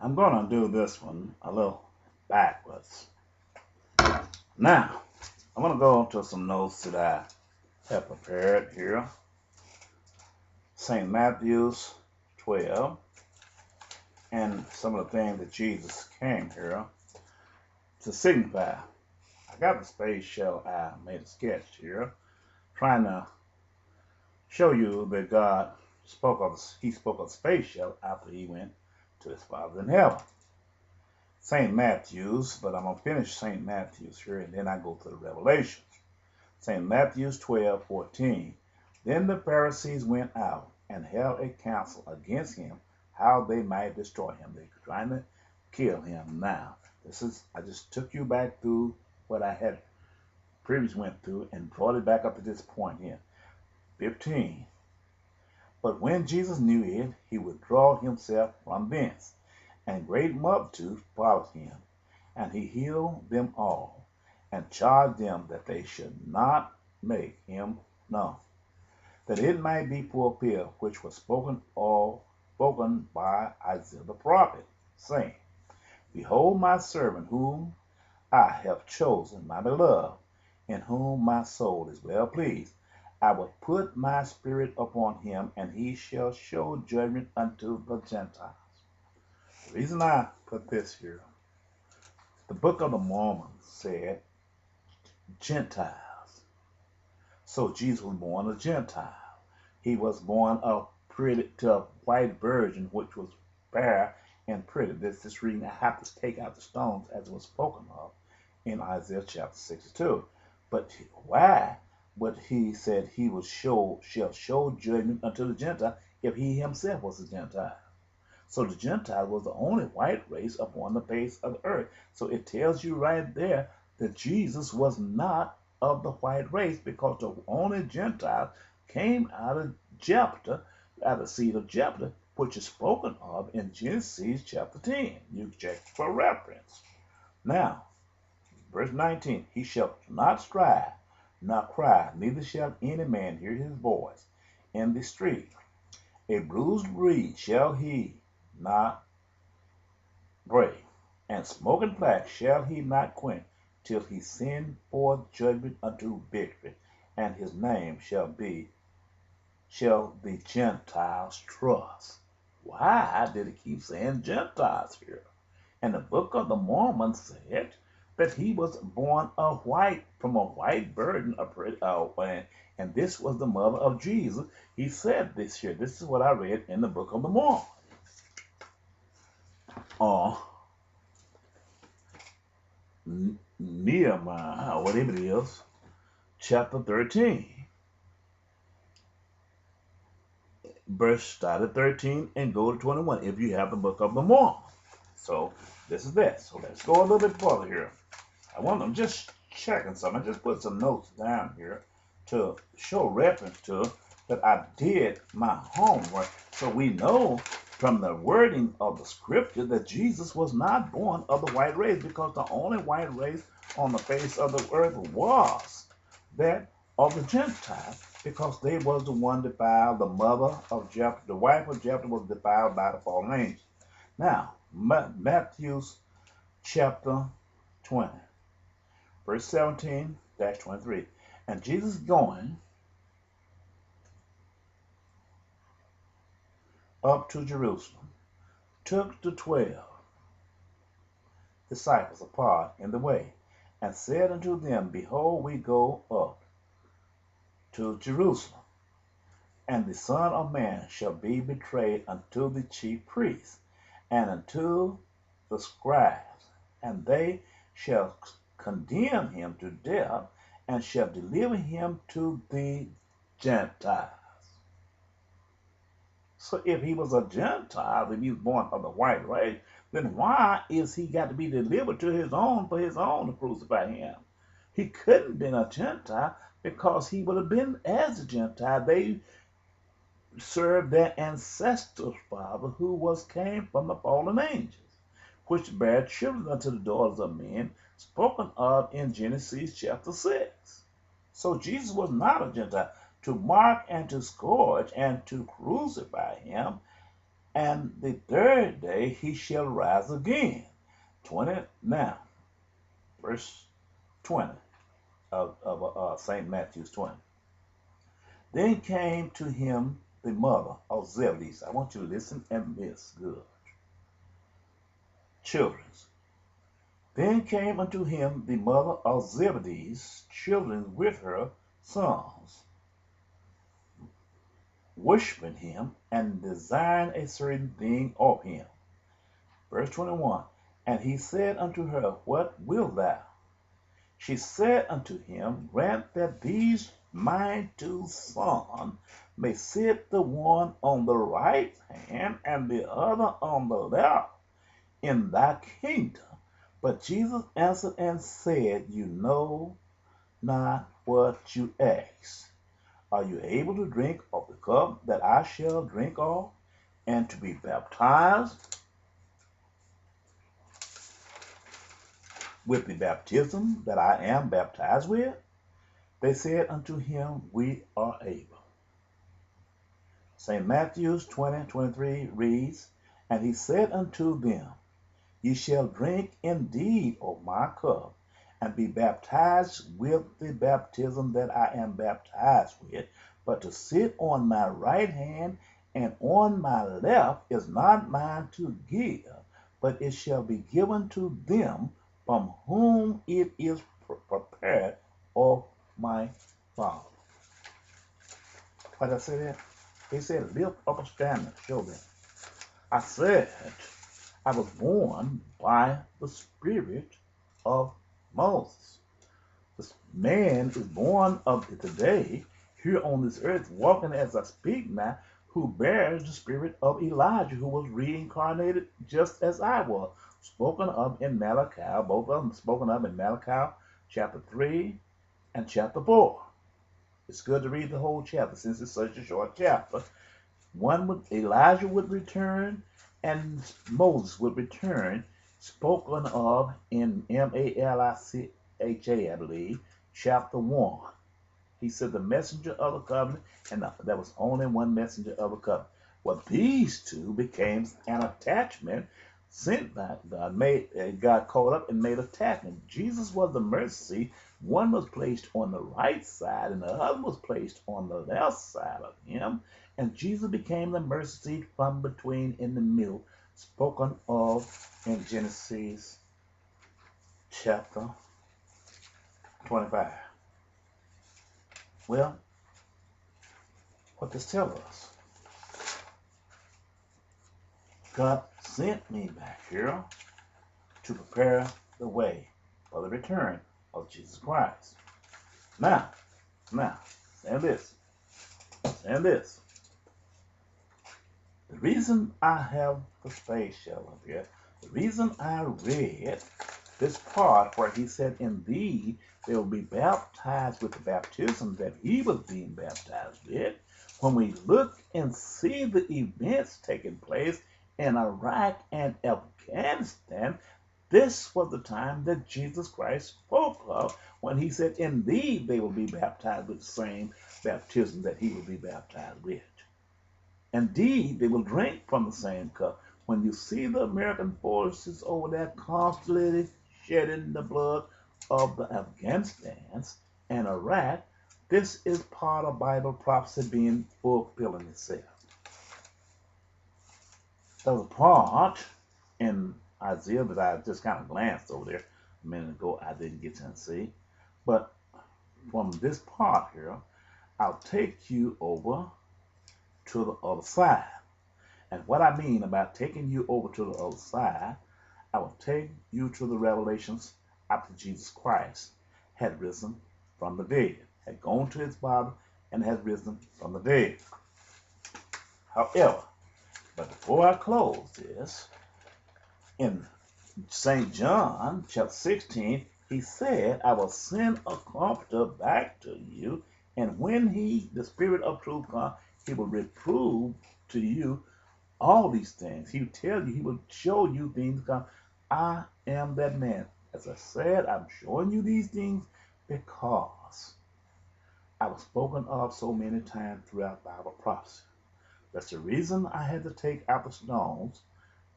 I'm going to do this one a little backwards. Now, I'm going to go to some notes that I have prepared here. St. Matthew's 12, and some of the things that Jesus came here to signify. I got the space shell. I made a sketch here, trying to show you that God spoke of the space shell after he went to his Father in heaven. St. Matthew's, but I'm going to finish St. Matthew's here, and then I go to the Revelations. St. Matthew's 12:14. Then the Pharisees went out and held a council against him, how they might destroy him. They were trying to kill him. Now, I just took you back through what I had previously went through and brought it back up to this point here. 15. But when Jesus knew it, he withdrew himself from thence, and great multitudes followed him, and he healed them all, and charged them that they should not make him known, that it might be fulfilled which was spoken by Isaiah the prophet, saying, Behold my servant whom I have chosen, my beloved, in whom my soul is well pleased. I will put my spirit upon him, and he shall show judgment unto the Gentiles. The reason I put this here, the Book of the Mormon said Gentiles. So Jesus was born a Gentile. He was born to a white virgin, which was fair and pretty. This reading, I have to take out the stones as it was spoken of in Isaiah chapter 62. But why would he said he shall show judgment unto the Gentile if he himself was a Gentile? So the Gentile was the only white race upon the face of the earth. So it tells you right there that Jesus was not of the white race, because the only Gentile came out of Jephthah, out of the seed of Jephthah, which is spoken of in Genesis chapter 10. You check for reference. Now, verse 19, he shall not strive, nor cry, neither shall any man hear his voice in the street. A bruised reed shall he not break, and smoking flax shall he not quench, till he send forth judgment unto victory, and his name shall the Gentiles trust. Why did it keep saying Gentiles here? And the Book of the Mormon said that he was born from a white virgin, and this was the mother of Jesus. He said this here. This is what I read in the Book of the Mormon. Nehemiah, whatever it is, chapter 13. Verse start at 13 and go to 21 if you have the Book of the Mormon. So this is that. So let's go a little bit further here. I'm just checking something. I just put some notes down here to show reference to that I did my homework. So we know from the wording of the scripture that Jesus was not born of the white race, because the only white race on the face of the earth was that of the Gentiles, because they was the one defiled. The mother of Jephthah, the wife of Jephthah, was defiled by the fallen angel. Now, Matthew's chapter 20, verse 17-23. And Jesus going up to Jerusalem, took the 12 disciples apart in the way, and said unto them, Behold, we go up to Jerusalem, and the Son of Man shall be betrayed unto the chief priests, and unto the scribes, and they shall condemn him to death, and shall deliver him to the Gentiles. So if he was a Gentile, if he was born of the white race, then why is he got to be delivered to his own for his own to crucify him? He couldn't have been a Gentile, because he would have been as a Gentile. They served their ancestors' father, who came from the fallen angels, which bare children unto the daughters of men, spoken of in Genesis chapter 6. So Jesus was not a Gentile. To mark and to scourge and to crucify him and the third day he shall rise again. 20 now, verse 20 of St. Matthew's 20. Then came to him the mother of Zebedee. I want you to listen and this good. Children. Then came unto him the mother of Zebedee's children with her sons, worshiping him and desiring a certain thing of him. Verse 21. And he said unto her, What wilt thou? She said unto him, Grant that these my two sons may sit the one on the right hand and the other on the left in thy kingdom. But Jesus answered and said, You know not what you ask. Are you able to drink of the cup that I shall drink of, and to be baptized with the baptism that I am baptized with? They said unto him, We are able. St. Matthew's 20:23 reads, And he said unto them, Ye shall drink indeed of my cup, and be baptized with the baptism that I am baptized with. But to sit on my right hand and on my left is not mine to give, but it shall be given to them from whom it is prepared of my Father. What did I say that? He said, Lift up a standard, show them. I said, I was born by the Spirit of Moses. This man is born of today, here on this earth, walking as I speak now, who bears the spirit of Elijah, who was reincarnated just as I was, spoken of in Malachi, both of them spoken of in Malachi chapter 3 and chapter 4. It's good to read the whole chapter since it's such a short chapter. Elijah would return and Moses would return, spoken of in Malicha, I believe, chapter 1. He said the messenger of the covenant, and there was only one messenger of the covenant. Well, these two became an attachment sent by God, got caught up and made attachment. Jesus was the mercy. One was placed on the right side, and the other was placed on the left side of him. And Jesus became the mercy seat from between in the middle, spoken of in Genesis chapter 25. Well, what does this tell us? God sent me back here to prepare the way for the return of Jesus Christ. Now, saying this. The reason I have the space shell up here, the reason I read this part where he said, Indeed, they will be baptized with the baptism that he was being baptized with. When we look and see the events taking place in Iraq and Afghanistan, this was the time that Jesus Christ spoke of when he said, Indeed, they will be baptized with the same baptism that he will be baptized with. Indeed, they will drink from the same cup. When you see the American forces over there constantly shedding the blood of the Afghanistans and Iraq, this is part of Bible prophecy being fulfilling itself. There was a part in Isaiah that I just kind of glanced over there a minute ago. I didn't get to see. But from this part here, I'll take you over to the other side. And what I mean about taking you over to the other side, I will take you to the revelations after Jesus Christ had risen from the dead, had gone to his Father and had risen from the dead. However, but before I close this, in St. John chapter 16, he said, I will send a comforter back to you, and when the Spirit of truth comes, he will reprove to you all these things. He will tell you, he will show you things. I am that man. As I said, I'm showing you these things because I was spoken of so many times throughout Bible prophecy. That's the reason I had to take out the stones